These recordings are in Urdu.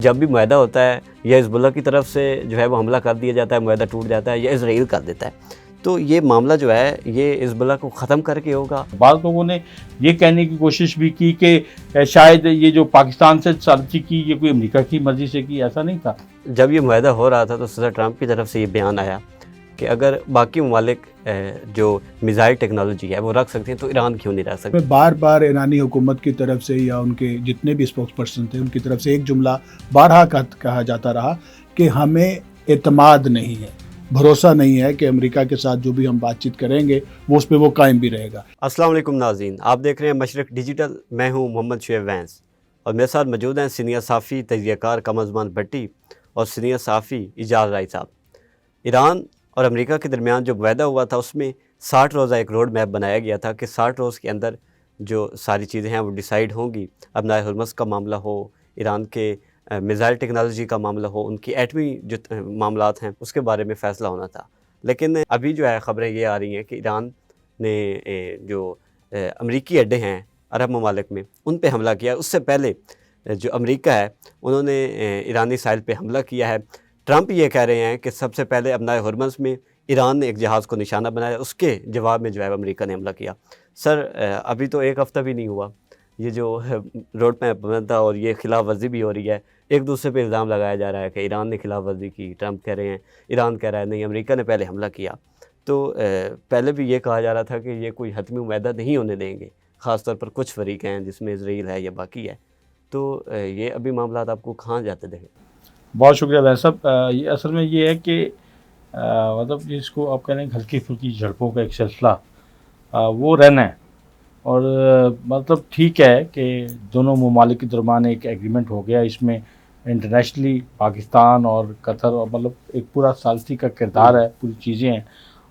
جب بھی معاہدہ ہوتا ہے یا حزب اللہ کی طرف سے جو ہے وہ حملہ کر دیا جاتا ہے، معاہدہ ٹوٹ جاتا ہے یا اسرائیل کر دیتا ہے، تو یہ معاملہ جو ہے یہ حزب اللہ کو ختم کر کے ہوگا۔ بعض لوگوں نے یہ کہنے کی کوشش بھی کی کہ شاید یہ جو پاکستان سے سالچی کی یہ کوئی امریکہ کی مرضی سے کی، ایسا نہیں تھا۔ جب یہ معاہدہ ہو رہا تھا تو صدر ٹرمپ کی طرف سے یہ بیان آیا کہ اگر باقی ممالک جو میزائل ٹیکنالوجی ہے وہ رکھ سکتے ہیں تو ایران کیوں نہیں رکھ سکتے۔ بار بار ایرانی حکومت کی طرف سے یا ان کے جتنے بھی اسپوکس پرسن تھے ان کی طرف سے ایک جملہ بارہا کہا جاتا رہا کہ ہمیں اعتماد نہیں ہے، بھروسہ نہیں ہے کہ امریکہ کے ساتھ جو بھی ہم بات چیت کریں گے وہ اس پہ وہ قائم بھی رہے گا۔ السلام علیکم ناظرین، آپ دیکھ رہے ہیں مشرق ڈیجیٹل، میں ہوں محمد شعیب وینس اور میرے ساتھ موجود ہیں سینئر صحافی تجزیہ کار قمرزمان بھٹی اور سینئر صحافی اعجاز رائی صاحب۔ ایران اور امریکہ کے درمیان جو معاہدہ ہوا تھا اس میں 60 روزہ ایک روڈ میپ بنایا گیا تھا کہ 60 روز کے اندر جو ساری چیزیں ہیں وہ ڈیسائیڈ ہوں گی۔ ابنائے ہرمز کا معاملہ ہو، ایران کے میزائل ٹیکنالوجی کا معاملہ ہو، ان کی ایٹمی جو معاملات ہیں اس کے بارے میں فیصلہ ہونا تھا۔ لیکن ابھی جو ہے خبریں یہ آ رہی ہیں کہ ایران نے جو امریکی اڈے ہیں عرب ممالک میں ان پہ حملہ کیا۔ اس سے پہلے جو امریکہ ہے انہوں نے ایرانی ساحل پہ حملہ کیا ہے۔ ٹرمپ یہ کہہ رہے ہیں کہ سب سے پہلے ابنائے ہرمز میں ایران نے ایک جہاز کو نشانہ بنایا، اس کے جواب میں جو ہے امریکہ نے حملہ کیا۔ سر ابھی تو ایک ہفتہ بھی نہیں ہوا، یہ جو روڈ میپ بنا تھا اور یہ خلاف ورزی بھی ہو رہی ہے، ایک دوسرے پہ الزام لگایا جا رہا ہے کہ ایران نے خلاف ورزی کی، ٹرمپ کہہ رہے ہیں، ایران کہہ رہا ہے نہیں امریکہ نے پہلے حملہ کیا۔ تو پہلے بھی یہ کہا جا رہا تھا کہ یہ کوئی حتمی معاہدہ نہیں ہونے دیں گے، خاص طور پر کچھ فریق ہیں جس میں اسرائیل ہے یا باقی ہے، تو یہ ابھی معاملات آپ کو کہاں جاتے دیکھیں؟ بہت شکریہ ویس صاحب۔ یہ اصل میں یہ ہے کہ مطلب جس کو آپ کہہ رہے ہیں ہلکی پھلکی جھڑپوں کا ایک سلسلہ وہ رہنا ہے، اور مطلب ٹھیک ہے کہ دونوں ممالک کے درمیان ایک ایگریمنٹ ہو گیا، اس میں انٹرنیشنلی پاکستان اور قطر اور مطلب ایک پورا ثالثی کا کردار ہے، پوری چیزیں ہیں،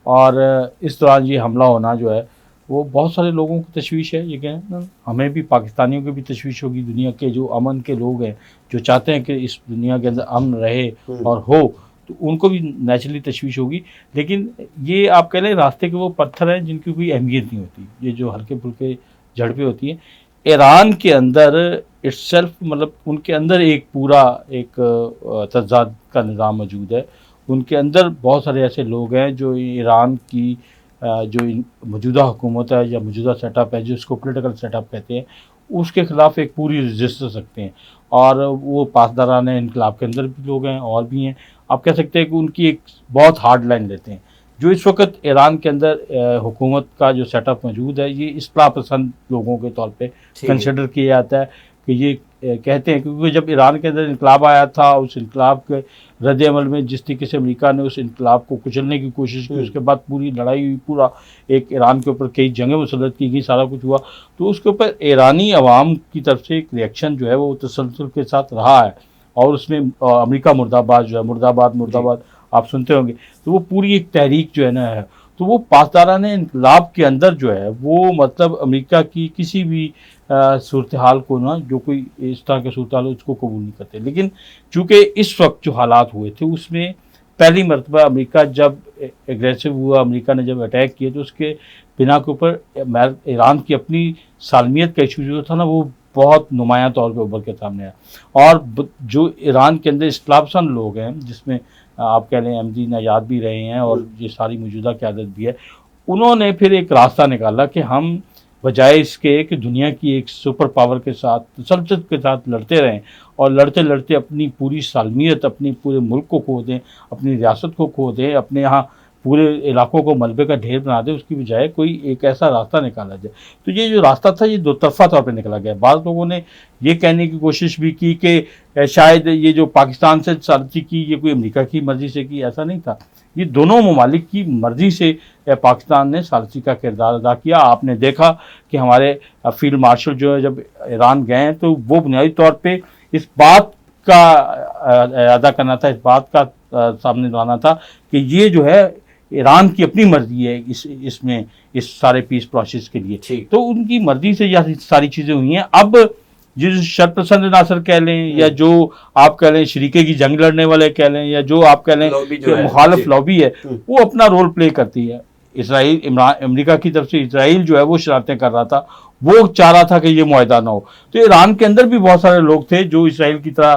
اور اس دوران یہ حملہ ہونا جو ہے وہ بہت سارے لوگوں کی تشویش ہے۔ یہ کہیں ہمیں بھی، پاکستانیوں کی بھی تشویش ہوگی، دنیا کے جو امن کے لوگ ہیں جو چاہتے ہیں کہ اس دنیا کے اندر امن رہے اور ہو، تو ان کو بھی نیچرلی تشویش ہوگی۔ لیکن یہ آپ کہہ لیں راستے کے وہ پتھر ہیں جن کی کوئی اہمیت نہیں ہوتی، یہ جو ہلکے پھلکے جھڑپیں ہوتی ہیں۔ ایران کے اندر اٹس سیلف مطلب ان کے اندر ایک پورا ایک تضاد کا نظام موجود ہے، ان کے اندر بہت سارے ایسے لوگ ہیں جو ایران کی جو موجودہ حکومت ہے یا موجودہ سیٹ اپ ہے، جو اس کو پولیٹیکل سیٹ اپ کہتے ہیں، اس کے خلاف ایک پوری ریزسٹنس رکھتے ہیں، اور وہ پاسداران انقلاب کے اندر بھی لوگ ہیں اور بھی ہیں۔ آپ کہہ سکتے ہیں کہ ان کی ایک بہت ہارڈ لائن لیتے ہیں۔ جو اس وقت ایران کے اندر حکومت کا جو سیٹ اپ موجود ہے یہ اصلاح پسند لوگوں کے طور پہ کنسیڈر کیا جاتا ہے، کہ یہ کہتے ہیں کیونکہ جب ایران کے اندر انقلاب آیا تھا، اس انقلاب کے رد عمل میں جس طریقے سے امریکہ نے اس انقلاب کو کچلنے کی کوشش کی، اس کے بعد پوری لڑائی ہوئی، پورا ایک ایران کے اوپر کئی جنگیں مسلط کی گئی، سارا کچھ ہوا، تو اس کے اوپر ایرانی عوام کی طرف سے ایک ریئیکشن جو ہے وہ تسلسل کے ساتھ رہا ہے، اور اس میں امریکہ مرد آباد جو ہے، مرد آباد آپ سنتے ہوں گے، تو وہ پوری ایک تحریک جو ہے نا ہے، تو وہ پاسداران انقلاب کے اندر جو ہے وہ مطلب امریکہ کی کسی بھی صورتحال کو نا، جو کوئی اس طرح کے صورتحال ہو اس کو قبول نہیں کرتے۔ لیکن چونکہ اس وقت جو حالات ہوئے تھے اس میں پہلی مرتبہ امریکہ جب ایگریسو ہوا، امریکہ نے جب اٹیک کیا، تو اس کے بنا کے اوپر ایران کی اپنی سالمیت کا ایشو جو تھا نا وہ بہت نمایاں طور پہ ابھر کے سامنے آیا، اور جو ایران کے اندر اصلاح پسند لوگ ہیں جس میں آپ کہہ لیں احمدی نژاد بھی رہے ہیں اور یہ ساری موجودہ قیادت بھی ہے، انہوں نے پھر ایک راستہ نکالا کہ ہم بجائے اس کے کہ دنیا کی ایک سپر پاور کے ساتھ تسلسل کے ساتھ لڑتے رہیں اور لڑتے لڑتے اپنی پوری سالمیت، اپنی پورے ملک کو کھو دیں، اپنی ریاست کو کھو دیں، اپنے یہاں پورے علاقوں کو ملبے کا ڈھیر بنا دیں، اس کی بجائے کوئی ایک ایسا راستہ نکالا جائے۔ تو یہ جو راستہ تھا یہ دو طرفہ طور پہ نکلا گیا۔ بعض لوگوں نے یہ کہنے کی کوشش بھی کی کہ شاید یہ جو پاکستان سے سالچی کی یہ کوئی امریکہ کی مرضی سے کی، ایسا نہیں تھا، یہ دونوں ممالک کی مرضی سے پاکستان نے ثالثی کا کردار ادا کیا۔ آپ نے دیکھا کہ ہمارے فیلڈ مارشل جو ہے جب ایران گئے ہیں تو وہ بنیادی طور پہ اس بات کا ادا کرنا تھا، اس بات کا سامنے لانا تھا کہ یہ جو ہے ایران کی اپنی مرضی ہے اس میں اس سارے پیس پروسیس کے لیے، تو ان کی مرضی سے یہ ساری چیزیں ہوئی ہیں۔ اب جس شرط پسند ناصر کہہ لیں یا جو آپ کہہ لیں شریکے کی جنگ لڑنے والے کہہ لیں یا جو آپ کہہ لیں مخالف لابی ہے، وہ اپنا رول پلے کرتی ہے۔ اسرائیل امریکہ کی طرف سے اسرائیل جو ہے وہ شرارتیں کر رہا تھا، وہ چاہ رہا تھا کہ یہ معاہدہ نہ ہو، تو ایران کے اندر بھی بہت سارے لوگ تھے جو اسرائیل کی طرح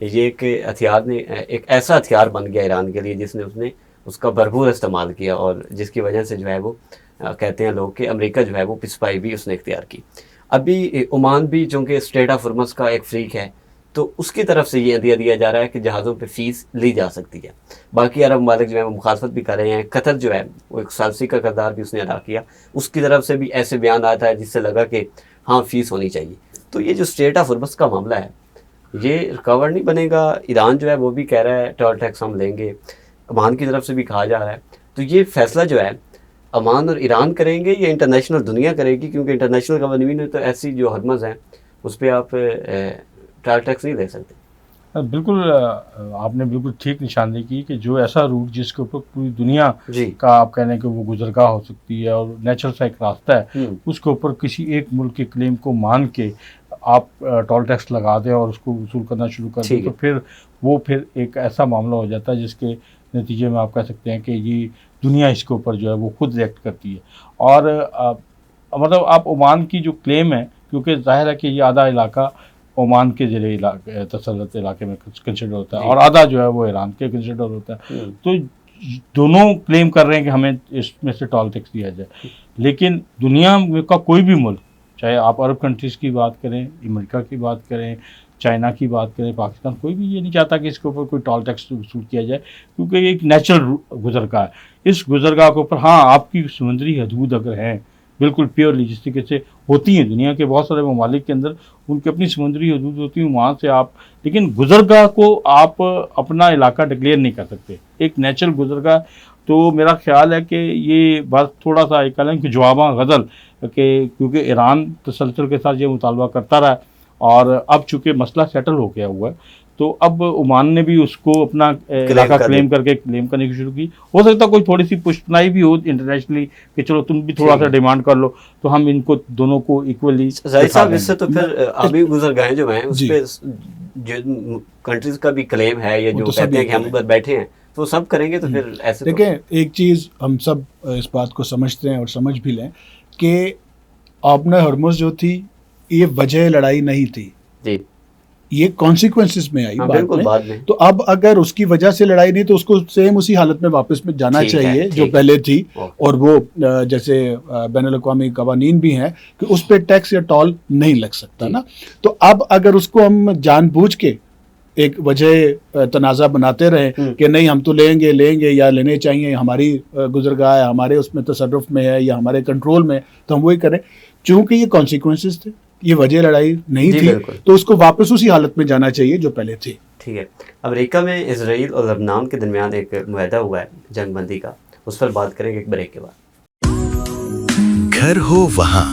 یہ ایک ہتھیار نے ایک ایسا ہتھیار بن گیا ایران کے لیے جس نے اس کا بھرپور استعمال کیا، اور جس کی وجہ سے جو ہے وہ کہتے ہیں لوگ کہ امریکہ جو ہے وہ پسپائی بھی اس نے اختیار کی۔ ابھی عمان بھی چونکہ اسٹیٹ آف ہرمز کا ایک فریق ہے، تو اس کی طرف سے یہ عندیہ دیا جا رہا ہے کہ جہازوں پہ فیس لی جا سکتی ہے۔ باقی عرب ممالک جو ہے وہ مخالفت بھی کر رہے ہیں۔ قطر جو ہے وہ ایک ثالثی کا کردار بھی اس نے ادا کیا، اس کی طرف سے بھی ایسے بیان آتا ہے جس سے لگا کہ ہاں فیس ہونی چاہیے۔ تو یہ جو اسٹیٹ آف ہرمز کا معاملہ ہے یہ ریکور نہیں بنے گا۔ ایران جو ہے وہ بھی کہہ رہا ہے ٹول ٹیکس ہم لیں گے، عمان کی طرف سے بھی کہا جا رہا ہے۔ تو یہ فیصلہ جو ہے عمان اور ایران کریں گے یا انٹرنیشنل دنیا کرے گی؟ کیونکہ انٹرنیشنل قوانین میں تو ایسی جو حرمز ہیں اس پہ آپ ٹول ٹیکس نہیں لے سکتے۔ بالکل آپ نے بالکل ٹھیک نشاندہی کی کہ جو ایسا روٹ جس کے اوپر پوری دنیا جی کا آپ کہہ رہے ہیں کہ وہ گزرگاہ ہو سکتی ہے اور نیچرل سا ایک راستہ ہے، اس کے اوپر کسی ایک ملک کے کلیم کو مان کے آپ ٹول ٹیکس لگا دیں اور اس کو وصول کرنا شروع کر دیں، تو پھر ایک ایسا معاملہ ہو جاتا ہے جس کے نتیجے میں آپ کہہ سکتے ہیں کہ یہ دنیا اس کے اوپر جو ہے وہ خود ریئیکٹ کرتی ہے۔ اور مطلب آپ عمان کی جو کلیم ہے، کیونکہ ظاہر ہے کہ یہ آدھا علاقہ عمان کے زیر تسلط علاقے میں کنسیڈر ہوتا ہے اور آدھا جو ہے وہ ایران کے کنسیڈر ہوتا ہے، تو دونوں کلیم کر رہے ہیں کہ ہمیں اس میں سے ٹول ٹیکس دیا جائے، لیکن دنیا کا کوئی بھی ملک، چاہے آپ عرب کنٹریز کی بات کریں، امریکہ کی بات کریں، چائنا کی بات کریں، پاکستان، کوئی بھی یہ نہیں چاہتا کہ اس کے اوپر کوئی ٹول ٹیکس وصول کیا جائے، کیونکہ یہ ایک نیچرل گزرگاہ ہے۔ اس گزرگاہ کے اوپر ہاں آپ کی سمندری حدود اگر ہیں بالکل پیورلی جس طریقے سے ہوتی ہیں دنیا کے بہت سارے ممالک کے اندر، ان کی اپنی سمندری حدود ہوتی ہیں، وہاں سے آپ، لیکن گزرگاہ کو آپ اپنا علاقہ ڈکلیئر نہیں کر سکتے، ایک نیچرل گزرگاہ۔ تو میرا خیال ہے کہ یہ بات تھوڑا سا ایک کہ جواباں غزل کہ کیونکہ ایران تسلسل کے ساتھ یہ مطالبہ کرتا رہا اور اب چونکہ مسئلہ سیٹل ہو گیا ہوا ہے، تو اب عمان نے بھی اس کو اپنا علاقہ کلیم کر کے کلیم کرنے کی شروع کی۔ ہو سکتا ہے کوئی تھوڑی سی پشتنائی بھی ہو انٹرنیشنلی کہ چلو تم بھی تھوڑا سا ڈیمانڈ کر لو، تو ہم ان کو دونوں کو ایکولی۔ زاہد صاحب اس سے تو پھر ابھی گزرگاہیں جو ہیں اس پہ جو کنٹریز کا بھی کلیم ہے یا جو کہتے ہیں کہ ہم ادھر بیٹھے ہیں تو سب کریں گے، تو پھر ایسے دیکھیں ایک چیز ہم سب اس بات کو سمجھتے ہیں اور سمجھ بھی لیں کہ آبنہ ہرمز جو تھی یہ وجہ لڑائی نہیں تھی، جی یہ کانسیکوینسز میں آئی بعد میں۔ تو اب اگر اس کی وجہ سے لڑائی نہیں تو اس کو سیم اسی حالت میں واپس میں جانا چاہیے جو پہلے تھی، اور وہ جیسے بین الاقوامی قوانین بھی ہیں کہ اس پہ ٹیکس یا ٹول نہیں لگ سکتا نا۔ تو اب اگر اس کو ہم جان بوجھ کے ایک وجہ تنازع بناتے رہے کہ نہیں ہم تو لیں گے یا لینے چاہیے، ہماری گزرگاہ ہے، ہمارے اس میں تصرف میں ہے یا ہمارے کنٹرول میں، تو ہم وہی کریں، چونکہ یہ کانسیکوینسز تھے، یہ وجہ لڑائی نہیں تھی، تو اس کو واپس اسی حالت میں جانا چاہیے جو پہلے تھی۔ ٹھیک ہے، امریکہ میں اسرائیل اور لبنان کے درمیان ایک معاہدہ ہوا ہے جنگ بندی کا، اس پر بات کریں گے ایک بریک کے بعد۔ گھر ہو وہاں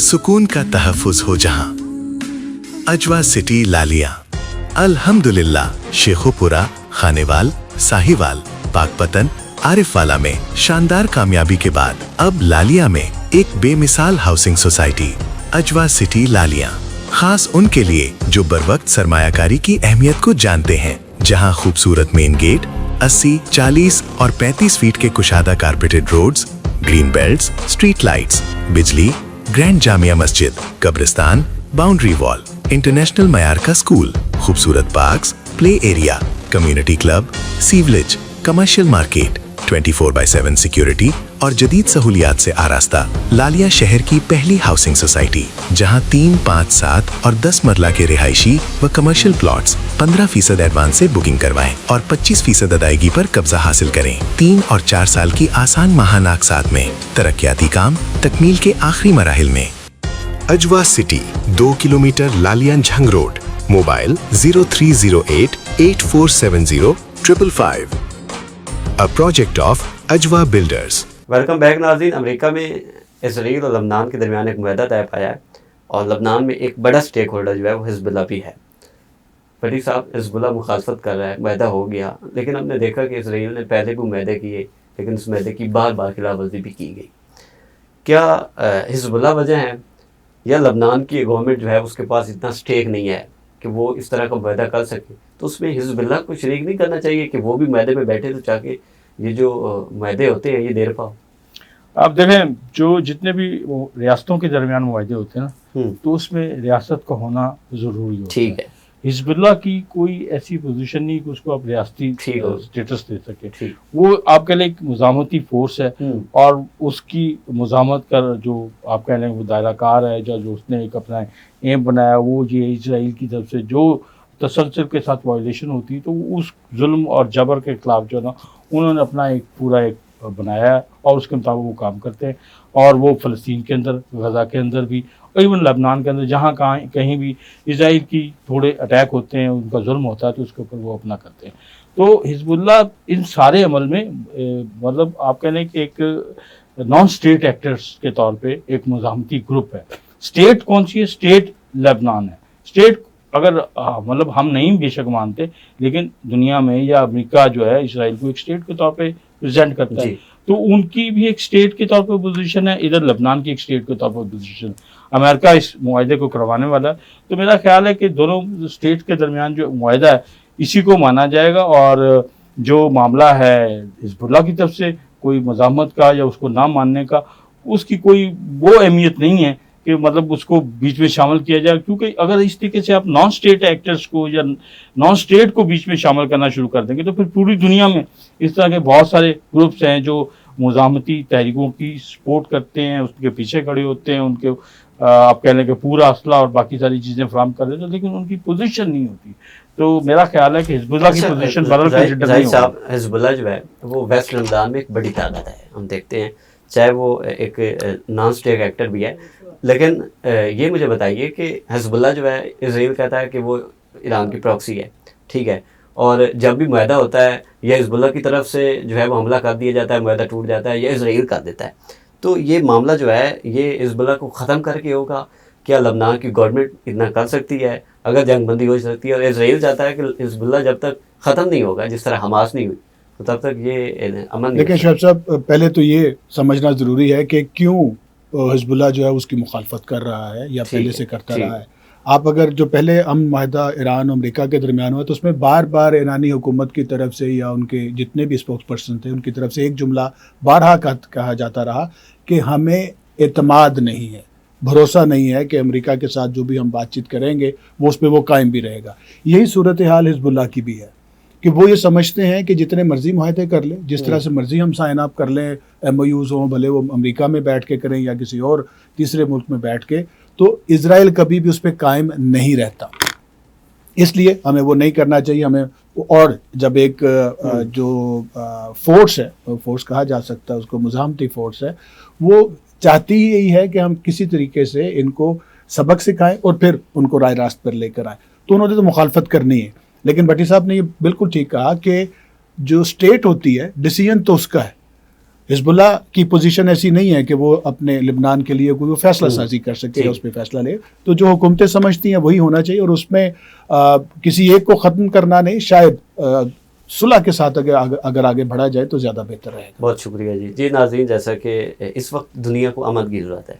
سکون کا تحفظ ہو جہاں، اجوا سٹی لالیاں، الحمدللہ شیخو پورہ، خانیوال، ساہیوال، پاک پتن، عارف والا میں شاندار کامیابی کے بعد اب لالیاں میں ایک بے مثال ہاؤسنگ سوسائٹی اجوا سٹی لالیاں، خاص ان کے لیے جو بروقت سرمایہ کاری کی اہمیت کو جانتے ہیں، جہاں خوبصورت مین گیٹ، 80، 40 اور 35 فیٹ کے کشادہ carpeted roads, green belts, street lights, بجلی، گرینڈ جامعہ مسجد، قبرستان، باؤنڈری وال، انٹرنیشنل معیار کا اسکول، خوبصورت parks, play area, community club, sewerage, commercial market, 24/7 security اور جدید سہولیات سے آراستہ لالیہ شہر کی پہلی ہاؤسنگ سوسائٹی، جہاں 3، 5، 7 اور 10 مرلہ کے رہائشی و کمرشل پلاٹس 15% ایڈوانس سے بکنگ کروائیں اور 25% ادائیگی پر قبضہ حاصل کریں۔ 3 اور 4 سال کی آسان ماہانہ اقساط میں، ترقیاتی کام تکمیل کے آخری مراحل میں۔ Ajwa city, 2 kilometre Lalian Jhang road, mobile 0308 8470 555۔ A project of Ajwa builders. Welcome back ناظرین۔ امریکہ میں اسرائیل اور لبنان کے درمیان ایک معاہدہ طے پایا ہے، اور لبنان میں ایک بڑا سٹیک ہولڈر جو ہے وہ حزب اللہ بھی ہے۔ بڑی صاحب حزب اللہ مخالفت کر رہا ہے، معاہدہ ہو گیا، لیکن ہم نے دیکھا کہ اسرائیل نے پہلے بھی معاہدے کیے، لیکن اس معاہدے کی بار بار خلاف ورزی بھی کی گئی۔ کیا حزب اللہ وجہ ہے یا لبنان کی گورنمنٹ جو ہے اس کے پاس اتنا سٹیک نہیں ہے کہ وہ اس طرح کا معاہدہ کر سکے؟ تو اس میں حزب اللہ کو شریک نہیں کرنا چاہیے کہ وہ بھی معاہدے میں بیٹھے تو تاکہ یہ جو معاہدے ہوتے ہیں یہ دیر پا ہو؟ آپ دیکھیں جو جتنے بھی ریاستوں کے درمیان معاہدے ہوتے ہیں نا، تو اس میں ریاست کا ہونا ضروری ہوتا ہے۔ ٹھیک ہے، حزب اللہ کی کوئی ایسی پوزیشن نہیں کہ اس کو آپ ریاستی ٹھیک ہو. اسٹیٹس دے سکے. ٹھیک. وہ آپ کے لیے ایک مزاحمتی فورس ہے اور اس کی مزاحمت کر جو آپ کہہ لیں وہ دائرہ کار ہے جو اس نے ایک اپنا ایم بنایا وہ یہ اسرائیل کی طرف سے جو تسلسل کے ساتھ وائلیشن ہوتی ہے تو اس ظلم اور جبر کے خلاف جو ہے نا انہوں نے اپنا ایک پورا ایک بنایا ہے اور اس کے مطابق وہ کام کرتے ہیں. اور وہ فلسطین کے اندر غزہ کے اندر بھی ایون لبنان کے اندر جہاں کہیں بھی اسرائیل کی تھوڑے اٹیک ہوتے ہیں ان کا ظلم ہوتا ہے تو اس کے اوپر وہ اپنا کرتے ہیں. تو حزب اللہ ان سارے عمل میں مطلب آپ کہہ لیں کہ ایک نان اسٹیٹ ایکٹرز کے طور پہ ایک مزاحمتی گروپ ہے. اسٹیٹ کون سی ہے؟ اسٹیٹ لبنان ہے. اسٹیٹ اگر مطلب ہم نہیں بے شک مانتے لیکن دنیا میں یا امریکہ جو ہے اسرائیل کو ایک اسٹیٹ کے طور پہ پریزنٹ کرتا ہے تو ان کی بھی ایک اسٹیٹ کے طور پہ پوزیشن ہے. ادھر لبنان کی ایک اسٹیٹ کے طور پر پوزیشن. امریکہ اس معاہدے کو کروانے والا ہے تو میرا خیال ہے کہ دونوں اسٹیٹ کے درمیان جو معاہدہ ہے اسی کو مانا جائے گا. اور جو معاملہ ہے حزب اللہ کی طرف سے کوئی مزاحمت کا یا اس کو نہ ماننے کا اس کی کوئی وہ اہمیت نہیں ہے کہ مطلب اس کو بیچ میں شامل کیا جائے کیونکہ اگر اس طریقے سے آپ نان اسٹیٹ ایکٹرز کو یا نان اسٹیٹ کو بیچ میں شامل کرنا شروع کر دیں گے تو پھر پوری دنیا میں اس طرح کے بہت سارے گروپس ہیں جو مزاحمتی تحریکوں کی سپورٹ کرتے ہیں اس کے پیچھے کھڑے ہوتے ہیں ان کے آپ کہہ لیں کہ پورا اسلحہ اور باقی ساری چیزیں فراہم کر دیتے ہیں لیکن ان کی پوزیشن نہیں ہوتی. تو میرا خیال ہے کہ حزب اللہ کی پوزیشن بدل کنسیڈر نہیں ہوگی. حزب اللہ جو ہے وہ ویسٹ لبنان میں ایک بڑی تعداد ہے. ہم دیکھتے ہیں چاہے وہ ایک نان اسٹیٹ ایکٹر بھی ہے لیکن یہ مجھے بتائیے کہ حزب اللہ جو ہے اسرائیل کہتا ہے کہ وہ ایران کی پراکسی ہے. ٹھیک ہے. اور جب بھی معاہدہ ہوتا ہے یا حزب اللہ کی طرف سے جو ہے وہ حملہ کر دیا جاتا ہے معاہدہ ٹوٹ جاتا ہے یا اسرائیل کر دیتا ہے. تو یہ معاملہ جو ہے یہ حزب اللہ کو ختم کر کے ہوگا. کیا لبنان کی گورنمنٹ اتنا کر سکتی ہے اگر جنگ بندی ہو سکتی ہے؟ اور اسرائیل چاہتا ہے کہ حزب اللہ جب تک ختم نہیں ہوگا جس طرح حماس نہیں ہوئی تو تب تک یہ امن نہیں. لیکن شعیب صاحب پہلے تو یہ سمجھنا ضروری ہے کہ کیوں حزب اللہ جو ہے اس کی مخالفت کر رہا ہے یا پہلے سے کرتا رہا ہے. آپ اگر جو پہلے امن معاہدہ ایران اور امریکہ کے درمیان ہوا تو اس میں بار بار ایرانی حکومت کی طرف سے یا ان کے جتنے بھی اسپوکس پرسن تھے ان کی طرف سے ایک جملہ بارہا کہا جاتا رہا کہ ہمیں اعتماد نہیں ہے, بھروسہ نہیں ہے کہ امریکہ کے ساتھ جو بھی ہم بات چیت کریں گے وہ اس پہ وہ قائم بھی رہے گا. یہی صورتحال حزب اللہ کی بھی ہے کہ وہ یہ سمجھتے ہیں کہ جتنے مرضی معاہدے کر لیں, جس طرح سے مرضی ہم سائن اپ کر لیں, ایم او یوز ہوں, بھلے وہ امریکہ میں بیٹھ کے کریں یا کسی اور تیسرے ملک میں بیٹھ کے, تو اسرائیل کبھی بھی اس پہ قائم نہیں رہتا. اس لیے ہمیں وہ نہیں کرنا چاہیے. ہمیں اور جب ایک جو فورس ہے, فورس کہا جا سکتا ہے اس کو, مزاحمتی فورس ہے, وہ چاہتی ہی یہی ہے کہ ہم کسی طریقے سے ان کو سبق سکھائیں اور پھر ان کو رائے راست پر لے کر آئیں. تو انہوں نے تو مخالفت کرنی ہے. لیکن بھٹی صاحب نے یہ بالکل ٹھیک کہا کہ جو اسٹیٹ ہوتی ہے ڈیسیژن تو اس کا ہے. حزب اللہ کی پوزیشن ایسی نہیں ہے کہ وہ اپنے لبنان کے لیے کوئی فیصلہ سازی کر سکے یا اس پہ فیصلہ لے. تو جو حکومتیں سمجھتی ہیں وہی ہونا چاہیے, اور اس میں کسی ایک کو ختم کرنا نہیں, شاید صلح کے ساتھ اگر آگے بڑھا جائے تو زیادہ بہتر رہے گا. بہت شکریہ جی. جی ناظرین, جیسا کہ اس وقت دنیا کو امن کی ضرورت ہے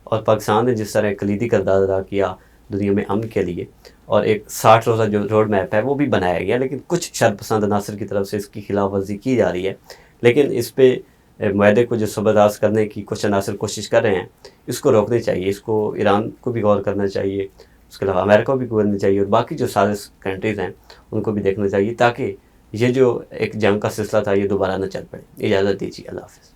اور پاکستان نے جس طرح کلیدی کردار ادا کیا دنیا میں امن کے لیے, اور ایک 60 روزہ جو روڈ میپ ہے وہ بھی بنایا گیا, لیکن کچھ شر پسند عناصر کی طرف سے اس کی خلاف ورزی کی جا رہی ہے. لیکن اس پہ معاہدے کو جو زبردست کرنے کی کچھ عناصر کوشش کر رہے ہیں, اس کو روکنے چاہیے. اس کو ایران کو بھی غور کرنا چاہیے, اس کے علاوہ امریکہ کو بھی کرنا چاہیے, اور باقی جو سازش کنٹریز ہیں ان کو بھی دیکھنا چاہیے تاکہ یہ جو ایک جنگ کا سلسلہ تھا یہ دوبارہ نہ چل پڑے. اجازت دیجیے, اللہ حافظ.